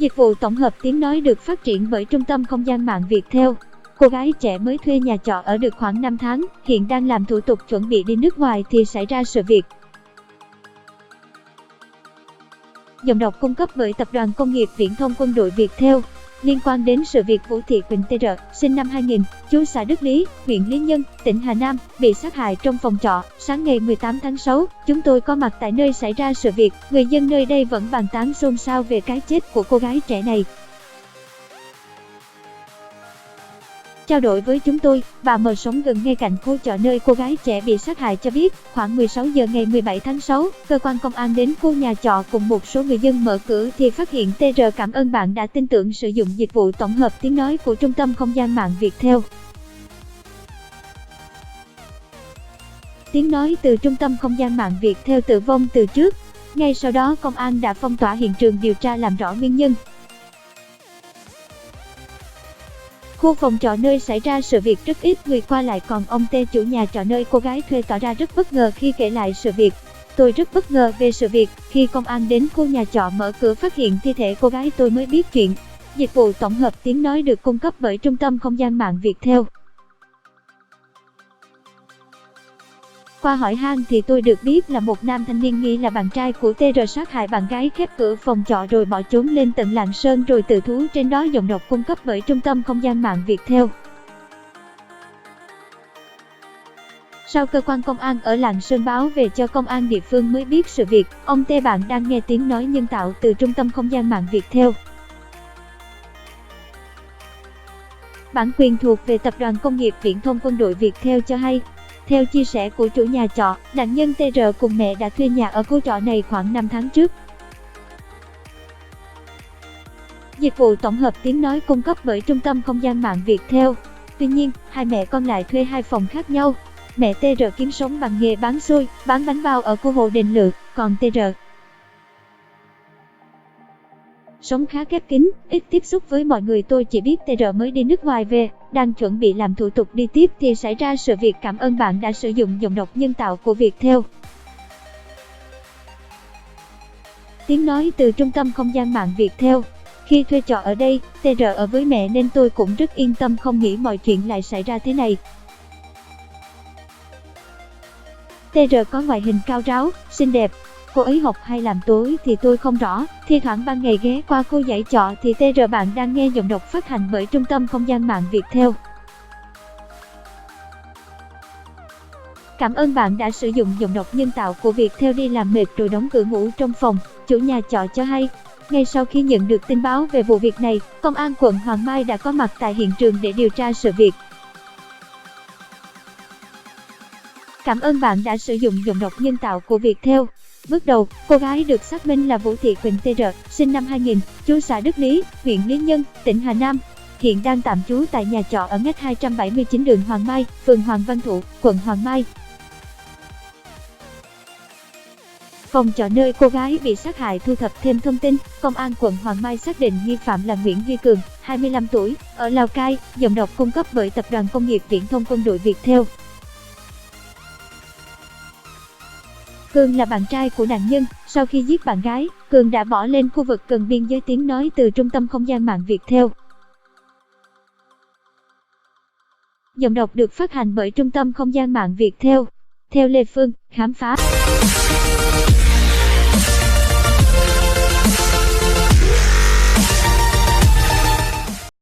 Dịch vụ tổng hợp tiếng nói được phát triển bởi Trung tâm Không gian mạng Viettel. Cô gái trẻ mới thuê nhà trọ ở được khoảng 5 tháng, hiện đang làm thủ tục chuẩn bị đi nước ngoài thì xảy ra sự việc. Giọng đọc cung cấp bởi Tập đoàn Công nghiệp Viễn thông Quân đội Viettel. Liên quan đến sự việc Vũ Thị Quỳnh TR, sinh năm 2000, trú xã Đức Lý, huyện Lý Nhân, tỉnh Hà Nam, bị sát hại trong phòng trọ, sáng ngày 18 tháng 6, chúng tôi có mặt tại nơi xảy ra sự việc. Người dân nơi đây vẫn bàn tán xôn xao về cái chết của cô gái trẻ này. Trao đổi với chúng tôi, bà M sống gần ngay cạnh khu trọ nơi cô gái trẻ bị sát hại cho biết, khoảng 16 giờ ngày 17 tháng 6, cơ quan công an đến khu nhà trọ cùng một số người dân mở cửa thì phát hiện TR. Cảm ơn bạn đã tin tưởng sử dụng dịch vụ tổng hợp tiếng nói của Trung tâm Không gian mạng Viettel. Tiếng nói từ Trung tâm Không gian mạng Viettel tử vong từ trước. Ngay sau đó công an đã phong tỏa hiện trường điều tra làm rõ nguyên nhân. Khu phòng trọ nơi xảy ra sự việc rất ít người qua lại, còn ông T, chủ nhà trọ nơi cô gái thuê tỏ ra rất bất ngờ khi kể lại sự việc. Tôi rất bất ngờ về sự việc, khi công an đến khu nhà trọ mở cửa phát hiện thi thể cô gái tôi mới biết chuyện. Dịch vụ tổng hợp tiếng nói được cung cấp bởi Trung tâm Không gian mạng Viettel. Qua hỏi han thì tôi được biết là một nam thanh niên nghi là bạn trai của TR sát hại bạn gái, khép cửa phòng trọ rồi bỏ trốn lên tận Lạng Sơn rồi tự thú trên đó. Giọng đọc cung cấp bởi Trung tâm Không gian mạng Viettel. Sau cơ quan công an ở Lạng Sơn báo về cho công an địa phương mới biết sự việc, ông T bạn đang nghe tiếng nói nhân tạo từ Trung tâm Không gian mạng Viettel. Bản quyền thuộc về Tập đoàn Công nghiệp Viễn thông Quân đội Viettel cho hay. Theo chia sẻ của chủ nhà trọ, nạn nhân TR cùng mẹ đã thuê nhà ở khu trọ này khoảng 5 tháng trước. Dịch vụ tổng hợp tiếng nói cung cấp bởi Trung tâm Không gian mạng Viettel. Tuy nhiên, hai mẹ con lại thuê hai phòng khác nhau. Mẹ TR kiếm sống bằng nghề bán xôi, bán bánh bao ở khu Hồ Đền Lự, còn TR sống khá khép kín, ít tiếp xúc với mọi người. Tôi chỉ biết TR mới đi nước ngoài về, đang chuẩn bị làm thủ tục đi tiếp thì xảy ra sự việc. Cảm ơn bạn đã sử dụng giọng đọc nhân tạo của Viettel. Tiếng nói từ Trung tâm Không gian mạng Viettel. Khi thuê trọ ở đây, TR ở với mẹ nên tôi cũng rất yên tâm, không nghĩ mọi chuyện lại xảy ra thế này. TR có ngoại hình cao ráo, xinh đẹp. Cô ấy học hay làm tối thì tôi không rõ, thi thoảng ban ngày ghé qua khu dãy trọ thì TR. Bạn đang nghe giọng đọc phát hành bởi Trung tâm Không gian mạng Viettel. Cảm ơn bạn đã sử dụng giọng đọc nhân tạo của Viettel. Đi làm mệt rồi đóng cửa ngủ trong phòng, chủ nhà trọ cho hay. Ngay sau khi nhận được tin báo về vụ việc này, Công an quận Hoàng Mai đã có mặt tại hiện trường để điều tra sự việc. Cảm ơn bạn đã sử dụng giọng đọc nhân tạo của Viettel. Bước đầu, cô gái được xác minh là Vũ Thị Quỳnh TR, sinh năm 2000, trú xã Đức Lý, huyện Lý Nhân, tỉnh Hà Nam. Hiện đang tạm trú tại nhà trọ ở ngách 279 đường Hoàng Mai, phường Hoàng Văn Thụ, quận Hoàng Mai. Phòng trọ nơi cô gái bị sát hại. Thu thập thêm thông tin, Công an quận Hoàng Mai xác định nghi phạm là Nguyễn Duy Cường, 25 tuổi, ở Lào Cai. Giọng đọc cung cấp bởi Tập đoàn Công nghiệp Viễn thông Quân đội Viettel. Cường là bạn trai của nạn nhân. Sau khi giết bạn gái, Cường đã bỏ lên khu vực gần biên giới. Tiếng nói từ Trung tâm Không gian mạng Viettel. Giọng đọc được phát hành bởi Trung tâm Không gian mạng Viettel. Theo Lê Phương, khám phá.